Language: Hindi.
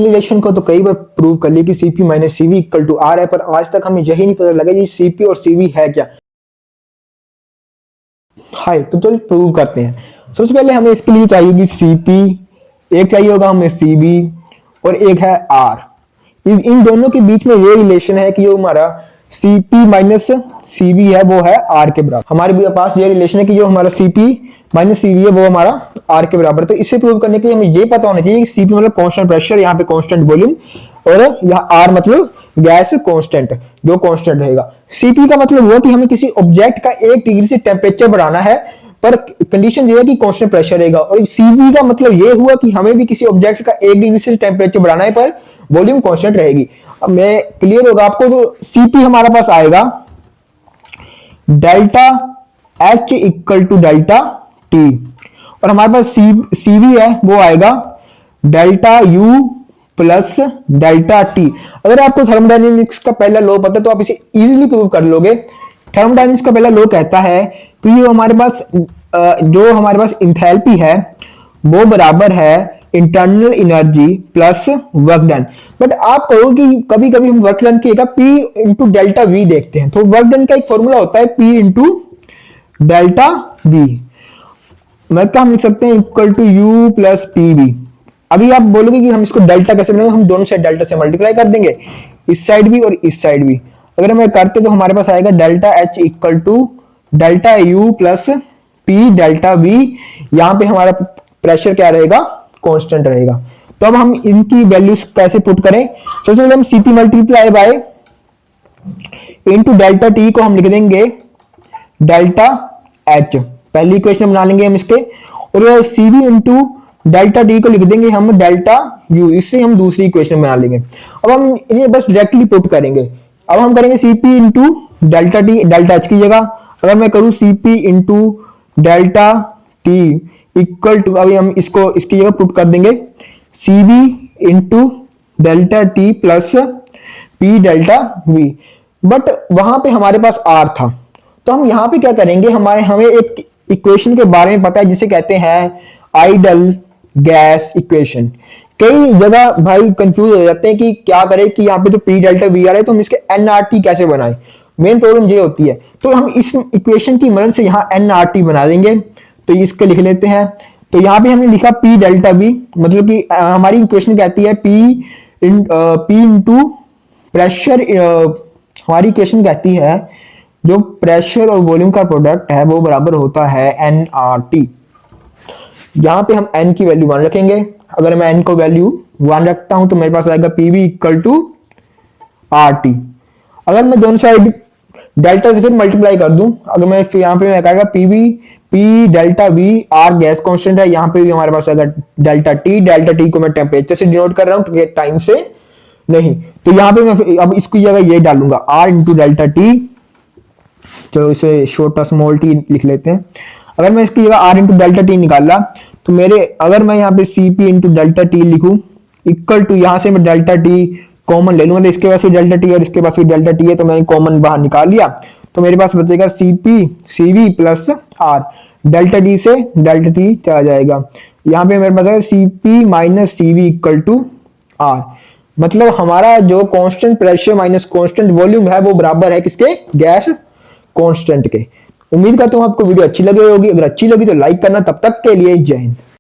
रिलेशन को तो कई बार प्रूव कर लिया कि Cp minus Cv equal to R है, पर आज तक हमें यही नहीं पता लगा कि Cp और Cv है क्या। हाय, तो चलो प्रूव करते हैं। सबसे पहले हमें इसके लिए चाहिए Cp, एक चाहिए होगा हमें Cv और एक है R। इन दोनों के बीच में ये रिलेशन है कि जो हमारा Cp माइनस Cv है वो है R के बराबर। हमारे पास ये रिलेशन है कि जो हमारा Cp माइनस Cv है वो हमारा R के बराबर। तो इसे प्रूव करने के लिए हमें ये पता होना चाहिए कि Cp मतलब कांस्टेंट प्रेशर, यहाँ पे कांस्टेंट वॉल्यूम, और यहाँ R मतलब गैस कांस्टेंट, जो कांस्टेंट रहेगा। Cp का मतलब वो कि हमें किसी ऑब्जेक्ट का 1 डिग्री से टेम्परेचर बढ़ाना है, पर कंडीशन ये है कि कांस्टेंट प्रेशर रहेगा। और Cv का मतलब ये हुआ कि हमें भी किसी ऑब्जेक्ट का 1 डिग्री से टेम्परेचर बढ़ाना है, पर वॉल्यूम कांस्टेंट रहेगी। अब मैं क्लियर होगा आपको, तो Cp हमारे पास आएगा delta H equal to delta T, और हमारे पास Cv है वो आएगा delta U plus delta T। अगर आपको थर्मोडायनेमिक्स का पहला लॉ पता है तो आप इसे इजीली प्रूव कर लोगे। थर्मोडायनेमिक्स का पहला लॉ कहता है कि जो हमारे पास इंथैल्पी है वो बराबर है internal energy plus work done. But आप कहोगे कि कभी कभी हम वर्क डन की जगह P इंटू डेल्टा V देखते हैं, तो वर्क डन का एक फॉर्मूला होता है P इंटू डेल्टा V। मैं क्या हम लिख सकते हैं equal to U plus PV। अभी आप बोलोगे कि हम इसको डेल्टा कैसे बनाएंगे, हम दोनों साइड डेल्टा से मल्टीप्लाई कर देंगे, इस साइड भी और इस साइड भी। अगर हम करते तो हमारे पास आएगा delta H equal to delta U plus P delta V। यहाँ पे हमारा प्रेशर क्या रहेगा, कांस्टेंट रहेगा। तो अब हम इनकी वैल्यूज कैसे पुट करें, सबसे पहले हम Cp multiply by into delta T को हम लिख देंगे डेल्टा H, पहली इक्वेशन बना लेंगे हम इसके, और Cv इंटू डेल्टा T को लिख देंगे हम डेल्टा U, इससे हम दूसरी इक्वेशन बना लेंगे। अब हम इन्हें बस डायरेक्टली पुट करेंगे। अब हम करेंगे Cp into delta T delta H की जगह अगर मैं करूं Cp into delta T equal to, अभी हम इसको इसकी जगह पुट कर देंगे Cv into delta T plus P delta V। But वहां पे हमारे पास R था, तो हम यहाँ पे क्या करेंगे, हमें एक इक्वेशन के बारे में पता है जिसे कहते हैं आइडल गैस इक्वेशन। कई जगह भाई कंफ्यूज हो जाते हैं कि क्या करें कि यहाँ पे तो P डेल्टा V आ रहा है, तो हम इसके nRT कैसे बनाएं। मेन प्रॉब्लम ये होती है, तो हम इस इक्वेशन की मदद से यहाँ nRT बना देंगे। तो इसको लिख लेते हैं। तो यहाँ पे हमने लिखा P डेल्टा V, मतलब कि हमारी इक्वेशन कहती है P इंटू प्रेशर, हमारी इक्वेशन कहती है जो प्रेशर और वॉल्यूम का प्रोडक्ट है वो बराबर होता है nRT। यहाँ पे हम n की वैल्यू 1 रखेंगे। अगर मैं n को वैल्यू 1 रखता हूं तो मेरे पास आएगा PV इक्वल टू RT। अगर मैं दोनों साइड डेल्टा से फिर मल्टीप्लाई कर दूं, अगर मैं फिर यहाँ पे मैं कहेगा PV P delta V, R gas constant है, यहाँ पे भी हमारे पास आएगा डेल्टा T को मैं टेम्परेचर से डिनोट कर रहा हूँ, टाइम से नहीं। तो यहाँ पे मैं अब इसकी जगह ये डालूंगा R इंटू डेल्टा T, चलो इसे छोटा स्मॉल t लिख लेते हैं। अगर मैं इसकी जगह R इंटू डेल्टा T निकाला तो अगर मैं यहाँ पे Cp इंटू डेल्टा T लिखूं इक्वल टू, यहाँ से मैं डेल्टा T कॉमन ले लूं, मतलब इसके पास भी डेल्टा T और इसके पास भी डेल्टा T है, तो मैंने कॉमन बाहर निकाल लिया, तो मेरे पास बचेगा Cv plus R। Delta T से डेल्टा T चला जाएगा, यहाँ पे मेरे पास आएगा Cp minus Cv equal to R। मतलब हमारा जो constant pressure minus constant volume है वो बराबर है किसके, गैस कांस्टेंट के। उम्मीद करता हूं आपको वीडियो अच्छी लगी होगी। अगर अच्छी लगी तो लाइक करना। तब तक के लिए जय हिंद।